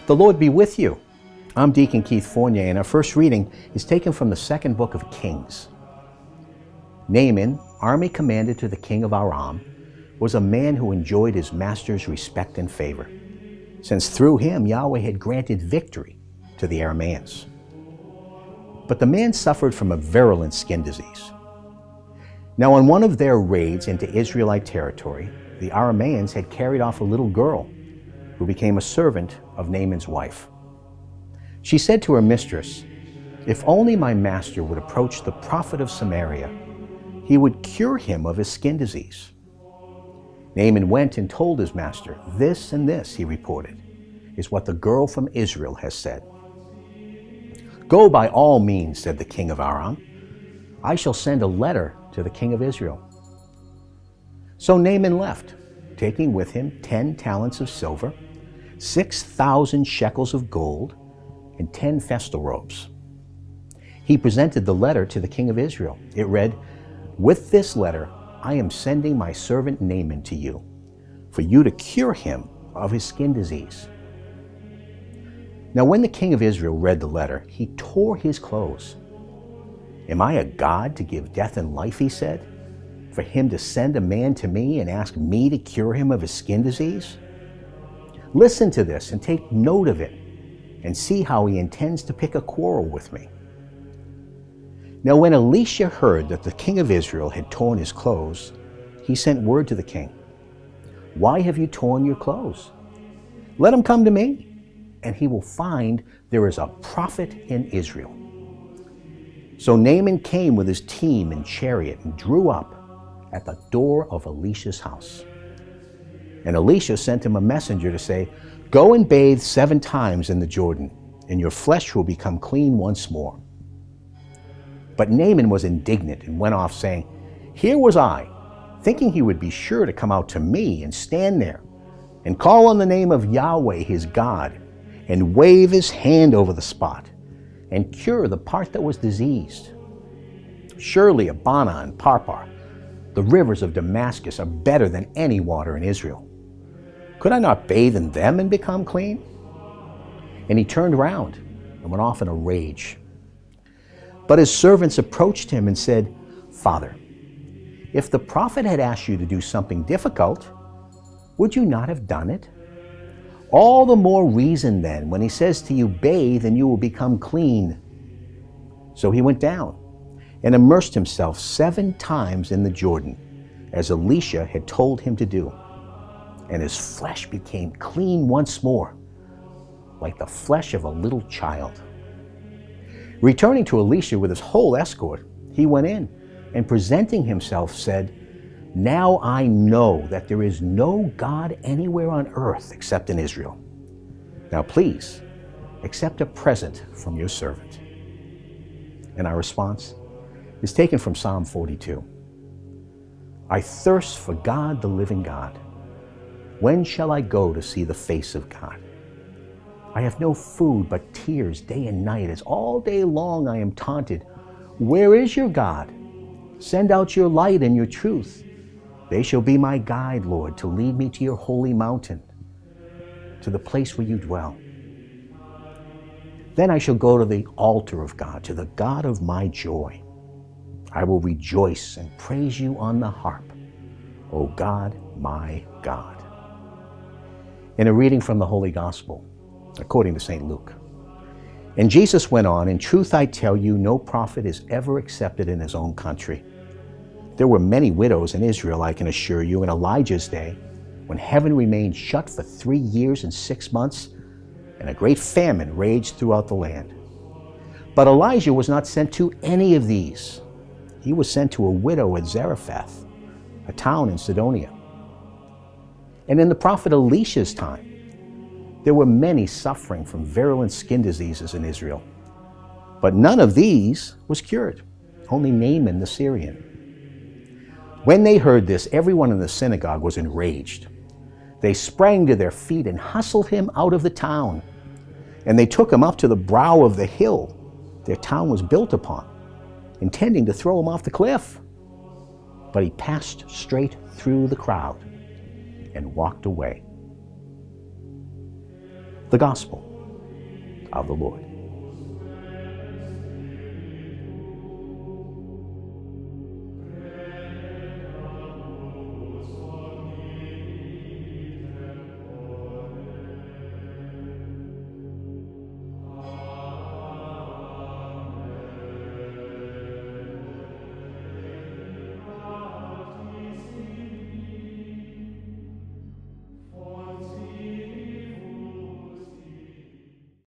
The Lord be with you. I'm Deacon Keith Fournier, and our first reading is taken from the second book of Kings. Naaman, army commander to the king of Aram, was a man who enjoyed his master's respect and favor, since through him Yahweh had granted victory to the Aramaeans. But the man suffered from a virulent skin disease. Now on one of their raids into Israelite territory, the Aramaeans had carried off a little girl who became a servant of Naaman's wife. She said to her mistress, "If only my master would approach the prophet of Samaria, he would cure him of his skin disease." Naaman went and told his master, "This and this," he reported, "is what the girl from Israel has said." "Go by all means," said the king of Aram. "I shall send a letter to the king of Israel." So Naaman left, taking with him 10 talents of silver, 6,000 shekels of gold, and 10 festal robes. He presented the letter to the king of Israel. It read, "With this letter, I am sending my servant Naaman to you, for you to cure him of his skin disease." Now when the king of Israel read the letter, he tore his clothes. "Am I a god to give death and life," he said, "for him to send a man to me and ask me to cure him of his skin disease? Listen to this and take note of it, and see how he intends to pick a quarrel with me." Now when Elisha heard that the king of Israel had torn his clothes, he sent word to the king, "Why have you torn your clothes? Let him come to me, and he will find there is a prophet in Israel." So Naaman came with his team and chariot and drew up at the door of Elisha's house. And Elisha sent him a messenger to say, "Go and bathe 7 times in the Jordan, and your flesh will become clean once more." But Naaman was indignant and went off saying, "Here was I, thinking he would be sure to come out to me and stand there and call on the name of Yahweh his God and wave his hand over the spot and cure the part that was diseased. Surely Abana and Parpar, the rivers of Damascus, are better than any water in Israel. Could I not bathe in them and become clean?" And he turned around and went off in a rage. But his servants approached him and said, "Father, if the prophet had asked you to do something difficult, would you not have done it? All the more reason then when he says to you, 'Bathe and you will become clean.'" So he went down and immersed himself 7 times in the Jordan, as Elisha had told him to do. And his flesh became clean once more, like the flesh of a little child. Returning to Elisha with his whole escort, he went in and presenting himself said, "Now I know that there is no God anywhere on earth except in Israel. Now please, accept a present from your servant." And our response is taken from Psalm 42. "I thirst for God, the living God. When shall I go to see the face of God? I have no food but tears day and night, as all day long I am taunted. Where is your God? Send out your light and your truth. They shall be my guide, Lord, to lead me to your holy mountain, to the place where you dwell. Then I shall go to the altar of God, to the God of my joy. I will rejoice and praise you on the harp, O God, my God." In a reading from the Holy Gospel, according to St. Luke. And Jesus went on, "In truth I tell you, no prophet is ever accepted in his own country. There were many widows in Israel, I can assure you, in Elijah's day, when heaven remained shut for 3 years and 6 months, and a great famine raged throughout the land. But Elijah was not sent to any of these. He was sent to a widow at Zarephath, a town in Sidonia. And in the prophet Elisha's time, there were many suffering from virulent skin diseases in Israel. But none of these was cured, only Naaman the Syrian." When they heard this, everyone in the synagogue was enraged. They sprang to their feet and hustled him out of the town. And they took him up to the brow of the hill their town was built upon, intending to throw him off the cliff. But he passed straight through the crowd and walked away. The Gospel of the Lord.